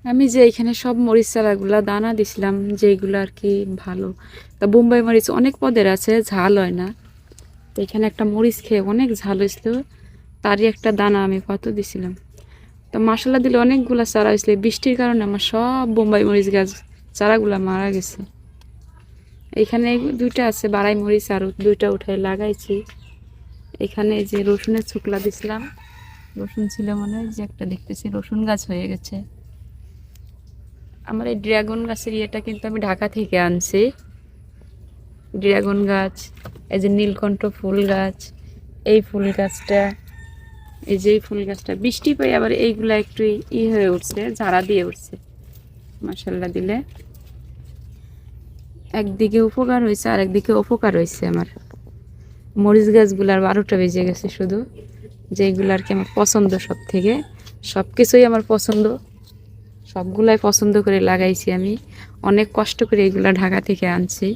আমি যে এখানে সব মরিচ চারাগুলা দানা দিছিলাম যেগুলো আর কি ভালো, তা বোম্বাই মরিচ অনেক পদের আছে, ঝাল হয় না। তো এখানে একটা মরিচ খেয়ে অনেক ঝাল হয়েছিল, তারই একটা দানা আমি কত দিছিলাম। তো মশলা দিলে অনেকগুলা চারা হয়েছিল, বৃষ্টির কারণে আমার সব বোম্বাই মরিচ গাছ চারাগুলা মারা গেছে। এখানে দুইটা আছে বাড়াই মরিচ, আর দুইটা উঠাই লাগাইছি। এখানে যে রসুনের শুকলা দিছিলাম, রসুন ছিল মনে হয়, যে একটা দেখতেছি রসুন গাছ হয়ে গেছে। আমার এই ড্রাগন গাছের ইয়েটা কিন্তু আমি ঢাকা থেকে আনছি। ড্রাগন গাছ, এই যে নীলকণ্ঠ ফুল গাছ, এই ফুল গাছটা, এই যে এই ফুল গাছটা বৃষ্টি পেয়ে আবার এইগুলা একটু হয়ে উঠছে, ঝাড়া দিয়ে উঠছে। মাশাল্লাহ দিলে একদিকে উপকার হয়েছে আর একদিকে অপকার হয়েছে। আমার মরিচ গাছগুলার 12টা বেজে গেছে শুধু, যেগুলো আর কি আমার পছন্দ সব থেকে। সব কিছুই আমার পছন্দ, সবগুলাই পছন্দ করে লাগাইছি আমি, অনেক কষ্ট করে এগুলা ঢাকা থেকে আনছি।